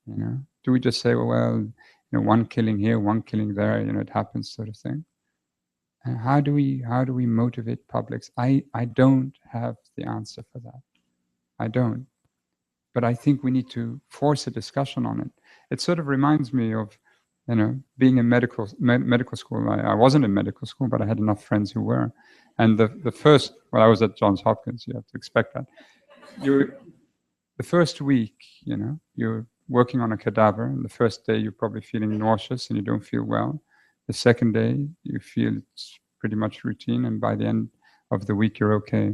You know, do we just say, well, you know, one killing here, one killing there, you know, it happens, sort of thing? And how do we motivate publics? I don't have the answer for that. I don't. But I think we need to force a discussion on it. It sort of reminds me of, you know, being in medical school. I wasn't in medical school, but I had enough friends who were. And the first, well, I was at Johns Hopkins, you have to expect that. The first week, you know, you're working on a cadaver, and the first day you're probably feeling nauseous and you don't feel well. The second day, you feel it's pretty much routine, and by the end of the week, you're okay.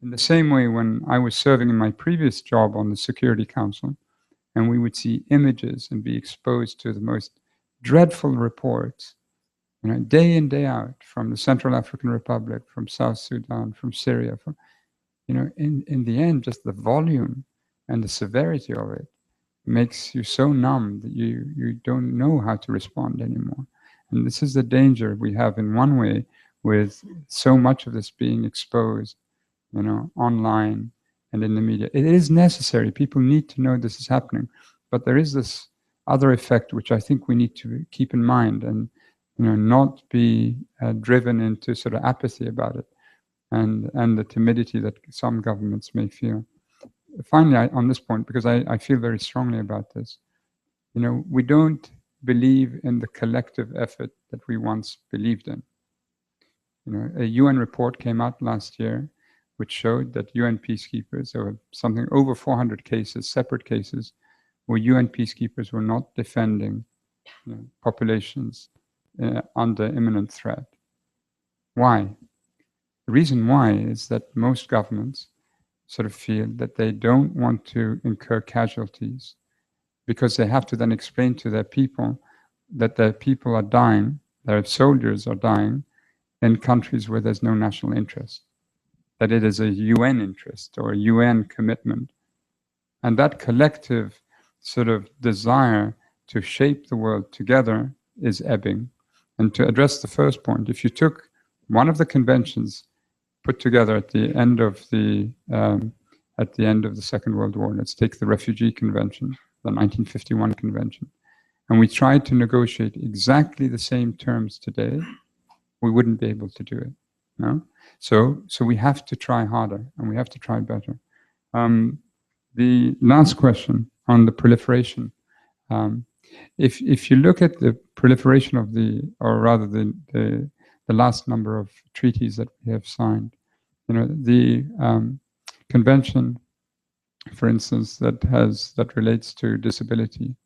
In the same way, when I was serving in my previous job on the Security Council, and we would see images and be exposed to the most dreadful reports, you know, day in, day out, from the Central African Republic, from South Sudan, from Syria, from, you know, in the end, just the volume and the severity of it makes you so numb that you don't know how to respond anymore. And this is the danger we have in one way with so much of this being exposed, you know, online and in the media. It is necessary. People need to know this is happening. But there is this other effect which I think we need to keep in mind, and, you know, not be driven into sort of apathy about it, and the timidity that some governments may feel. Finally, on this point, because I feel very strongly about this, you know, we don't believe in the collective effort that we once believed in. You know, a UN report came out last year which showed that UN peacekeepers, there were something over 400 cases, separate cases, where UN peacekeepers were not defending, you know, populations under imminent threat. Why? The reason why is that most governments sort of feel that they don't want to incur casualties because they have to then explain to their people that their people are dying, their soldiers are dying in countries where there's no national interest, that it is a UN interest or a UN commitment. And that collective sort of desire to shape the world together is ebbing. And to address the first point, if you took one of the conventions put together at the end of the Second World War, let's take the Refugee Convention, the 1951 convention, and we tried to negotiate exactly the same terms today, we wouldn't be able to do it. No? So we have to try harder and we have to try better. The last question on the proliferation. If you look at the proliferation of or rather the last number of treaties that we have signed, the convention, for instance, that relates to disability,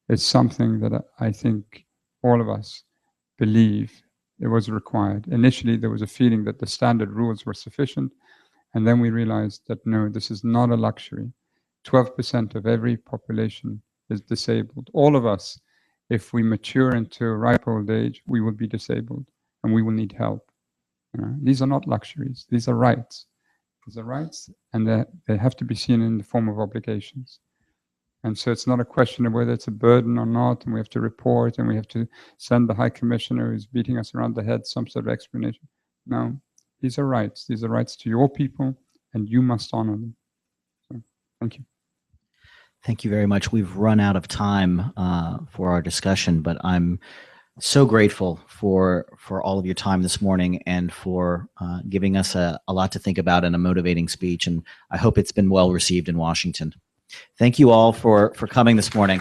is something that I think all of us believe it was required. Initially, there was a feeling that the standard rules were sufficient, and then we realized that no, this is not a luxury. 12% of every population is disabled. All of us, if we mature into ripe old age, we will be disabled and we will need help. These are not luxuries, these are rights. These are rights, and they have to be seen in the form of obligations. And so it's not a question of whether it's a burden or not, and we have to report and we have to send the High Commissioner who's beating us around the head some sort of explanation. No, these are rights. These are rights to your people, and you must honor them. So, thank you. Thank you very much. We've run out of time for our discussion, but I'm so grateful for all of your time this morning and for giving us a lot to think about and a motivating speech. And I hope it's been well received in Washington. Thank you all for coming this morning.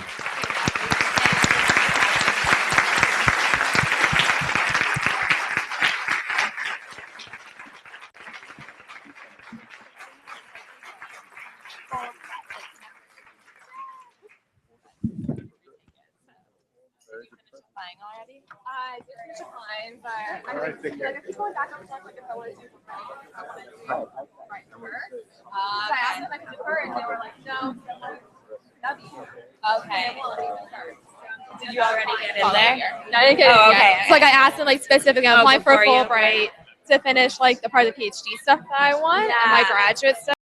Already? It's fine, but I think going back on stuff like if I wanted to I asked if I could defer, and they were like, no. Okay. Did you already get in there? No, I didn't get in yet. So like I asked them like specifically, I'm applying for a Fulbright to finish like the part of the PhD stuff that I want and my graduate stuff.